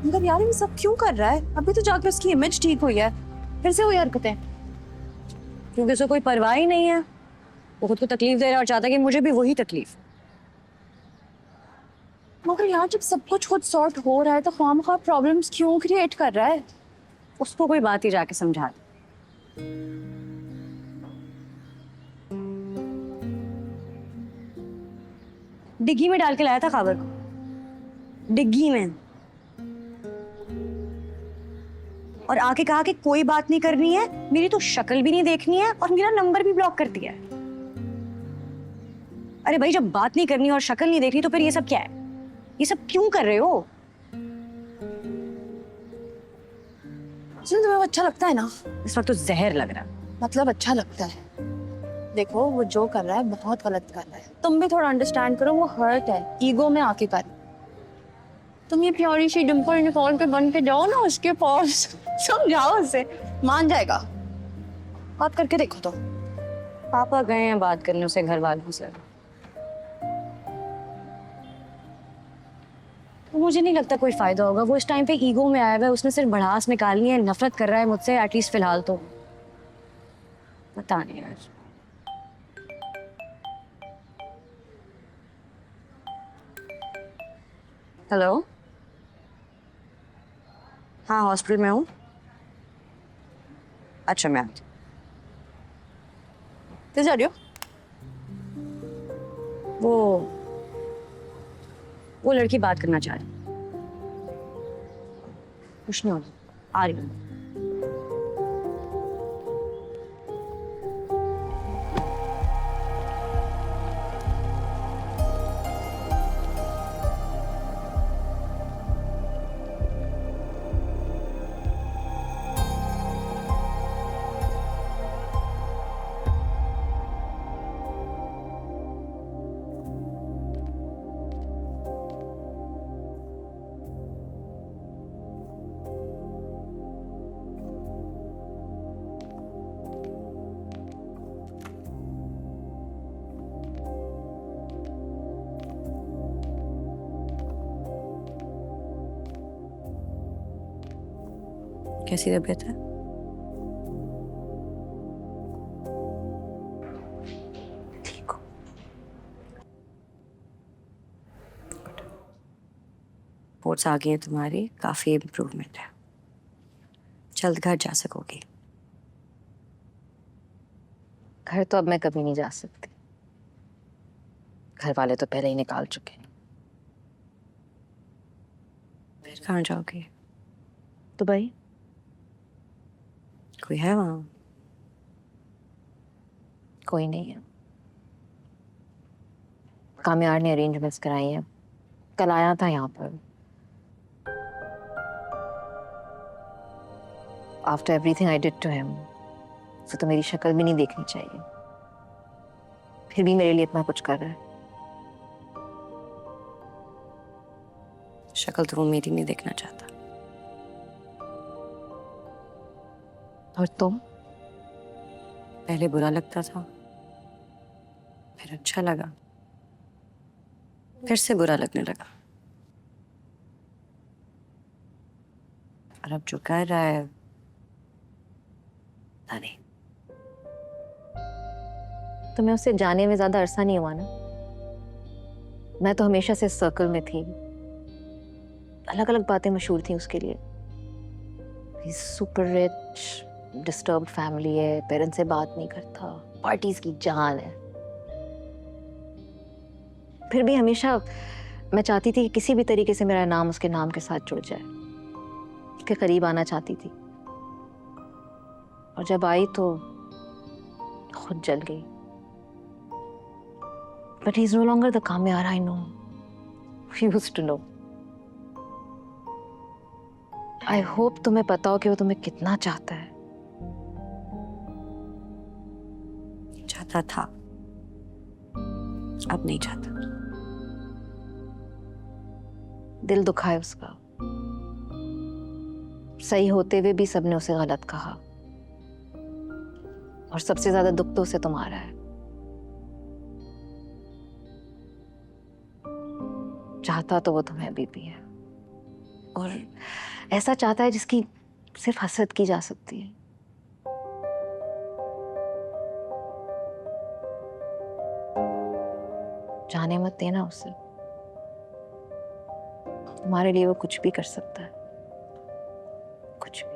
मगर यार ये सब क्यों कर रहा है? अभी तो जाके उसकी इमेज ठीक हुई है, फिर से वही हरकतें। क्योंकि उसे कोई परवाह ही नहीं है। वो खुद को तकलीफ दे रहा है और चाहता है कि मुझे भी वही तकलीफ। मगर यार जब सब कुछ खुद सॉर्ट हो रहा है तो खामखा प्रॉब्लम्स क्यों क्रिएट कर रहा है? उसको कोई बात ही जाके समझा दे। डिग्गी में डाल के लाया था खबर को, डिग्गी में। और आके कहा कि कोई बात नहीं करनी है, मेरी तो शक्ल भी नहीं देखनी है और मेरा नंबर भी ब्लॉक कर दिया है। अरे भाई जब बात नहीं करनी और शक्ल नहीं देखनी तो फिर ये सब क्या है? ये सब क्यों कर रहे हो? सुन, तुम्हें वो अच्छा लगता है ना? इस वक्त तो जहर लग रहा है। मतलब अच्छा लगता है। देखो वो जो कर रहा है बहुत गलत कर रहा है, तुम भी थोड़ा अंडरस्टैंड करो। वो हर्ट है, ईगो में आके कर। तुम ये प्यारी सी डिम्पल निकाल के बन के जाओ ना उसके पास, समझाओ उसे, मान जाएगा। बात करके देखो तो। पापा गए हैं बात करने उसे घर वालों से। तो मुझे नहीं लगता कोई फायदा होगा। वो इस टाइम पे ईगो में आया हुआ है, उसने सिर्फ भड़ास निकालनी है, नफरत कर रहा है मुझसे एटलीस्ट फिलहाल तो। पता नहीं यार। हेलो, हाँ हॉस्पिटल में हूँ। अच्छा मैं आती। किस जा रही हो? वो लड़की बात करना चाह रही। कुछ नहीं होगा, आ रही हूँ। कैसी तबीयत है? ठीक हो? रिपोर्ट्स आ गई हैं तुम्हारी, काफी इम्प्रूवमेंट है। जल्द घर जा सकोगी। घर तो अब मैं कभी नहीं जा सकती। घर वाले तो पहले ही निकाल चुके हैं। फिर कहाँ जाओगी? दुबई। कोई है वहाँ? कोई नहीं है। कामयार ने अरेंजमेंट्स कराई हैं। कल आया था यहाँ पर। After everything I did to him, उसे तो मेरी शक्ल भी नहीं देखनी चाहिए, फिर भी मेरे लिए इतना कुछ कर रहा है। शक्ल तो वो मेरी नहीं देखना चाहता। और तुम? पहले बुरा लगता था, फिर अच्छा लगा, फिर से बुरा लगने लगा। और अब जो कर रहा है पता नहीं। तुम्हें उससे जाने में ज्यादा अरसा नहीं हुआ ना? मैं तो हमेशा से सर्कल में थी। अलग अलग बातें मशहूर थी उसके लिए। सुपर रिच, डिस्टर्ब्ड फैमिली है, पेरेंट्स से बात नहीं करता, पार्टीज की जान है। फिर भी हमेशा मैं चाहती थी कि किसी भी तरीके से मेरा नाम उसके नाम के साथ जुड़ जाए। उसके करीब आना चाहती थी, और जब आई तो खुद जल गई। But he is no longer the कामयार I know, he used to know. I hope तुम्हें पता हो कि वो तुम्हें कितना चाहता है। चाहता था, अब नहीं चाहता। दिल दुखा है उसका। सही होते हुए भी सबने उसे गलत कहा, और सबसे ज्यादा दुख तो उसे तुम्हारा है। चाहता तो वो तुम्हें अभी भी है। और ऐसा चाहता है जिसकी सिर्फ हसरत की जा सकती है। जाने मत देना उसे। तुम्हारे लिए वो कुछ भी कर सकता है, कुछ भी।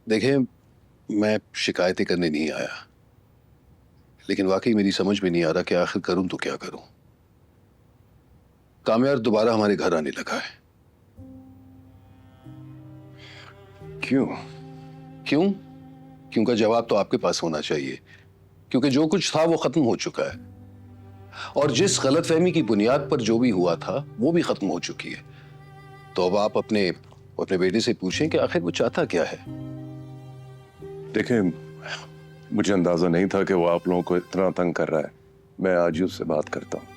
देखिए, मैं शिकायतें करने नहीं आया, लेकिन वाकई मेरी समझ में नहीं आ रहा कि आखिर करूं तो क्या करूं। कामयार दोबारा हमारे घर आने लगा है। क्यों? क्यों? क्यों का जवाब तो आपके पास होना चाहिए, क्योंकि जो कुछ था वो खत्म हो चुका है, और जिस गलतफहमी की बुनियाद पर जो भी हुआ था वो भी खत्म हो चुकी है। तो अब आप अपने बेटे से पूछें कि आखिर वो चाहता क्या है। देखिए, मुझे अंदाजा नहीं था कि वो आप लोगों को इतना तंग कर रहा है। मैं आज ही उससे बात करता हूँ।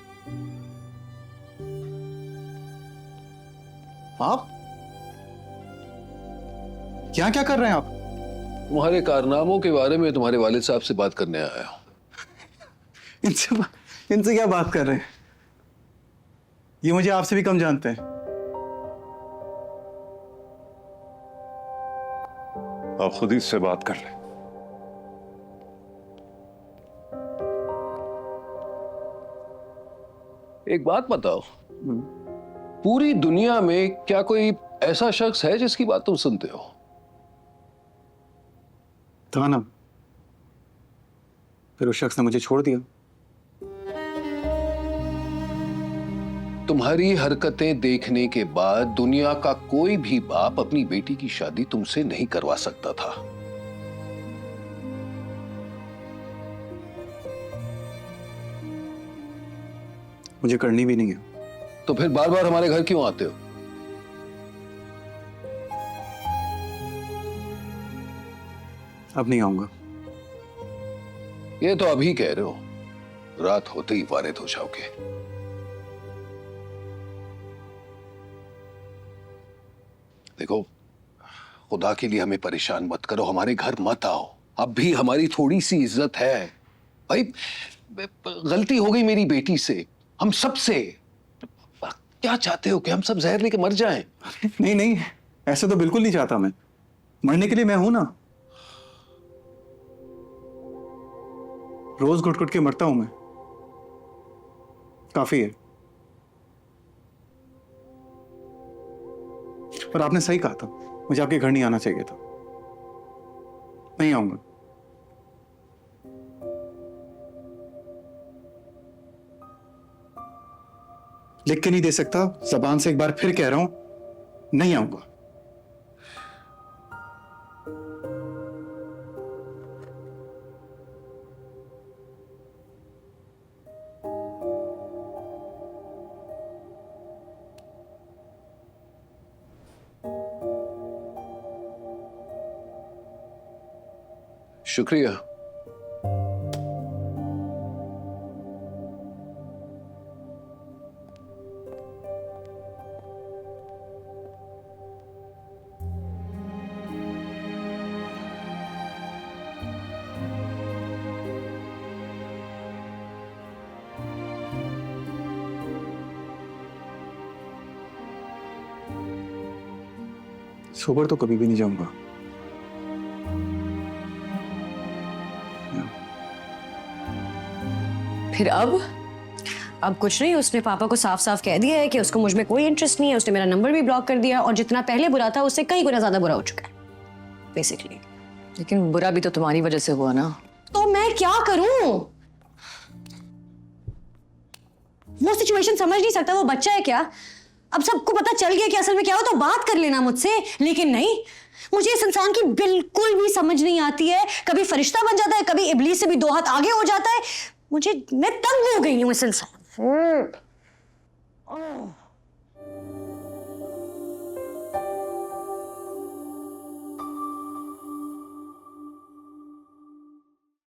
आप क्या क्या कर रहे हैं आप? तुम्हारे कारनामों के बारे में तुम्हारे वालिद साहब से बात करने आया हूं। इनसे क्या बात कर रहे हैं? ये मुझे आपसे भी कम जानते हैं। आप खुद ही इससे बात कर लें। एक बात बताओ, पूरी दुनिया में क्या कोई ऐसा शख्स है जिसकी बात तुम सुनते हो? था ना, फिर उस शख्स ने मुझे छोड़ दिया। तुम्हारी हरकतें देखने के बाद दुनिया का कोई भी बाप अपनी बेटी की शादी तुमसे नहीं करवा सकता था। मुझे करनी भी नहीं है। तो फिर बार बार हमारे घर क्यों आते हो? अब नहीं आऊंगा। ये तो अभी कह रहे हो, रात होते ही वारिद हो जाओगे। देखो, खुदा के लिए हमें परेशान मत करो, हमारे घर मत आओ। अब भी हमारी थोड़ी सी इज्जत है भाई। गलती हो गई मेरी बेटी से, हम सब से। क्या चाहते हो कि हम सब जहर लेके मर जाएं? नहीं नहीं, ऐसे तो बिल्कुल नहीं चाहता मैं। मरने के लिए मैं हूं ना। रोज घुट घुट के मरता हूं मैं, काफी है। पर आपने सही कहा था, मुझे आपके घर नहीं आना चाहिए था। नहीं आऊंगा। लिख के नहीं दे सकता, जबान से एक बार फिर कह रहा हूं, नहीं आऊंगा। शुक्रिया। सोबर तो कभी भी नहीं जाऊंगा। फिर अब कुछ नहीं, उसने पापा को साफ साफ कह दिया है कि उसको मुझ में कोई इंटरेस्ट नहीं है। उसने मेरा नंबर भी ब्लॉक कर दिया, और जितना पहले बुरा था उससे कई गुना ज्यादा बुरा हो चुका है बेसिकली। लेकिन बुरा भी तो तुम्हारी वजह से हुआ ना। तो मैं क्या करूं? वो सिचुएशन समझ नहीं सकता, वो बच्चा है क्या? अब सबको पता चल गया कि असल में क्या हो, तो बात कर लेना मुझसे। लेकिन नहीं, मुझे इस इंसान की बिल्कुल भी समझ नहीं आती है। कभी फरिश्ता बन जाता है, कभी इब्लीस से भी 2 हाथ आगे हो जाता है। मैं तंग हो गई हूं इस इंसान।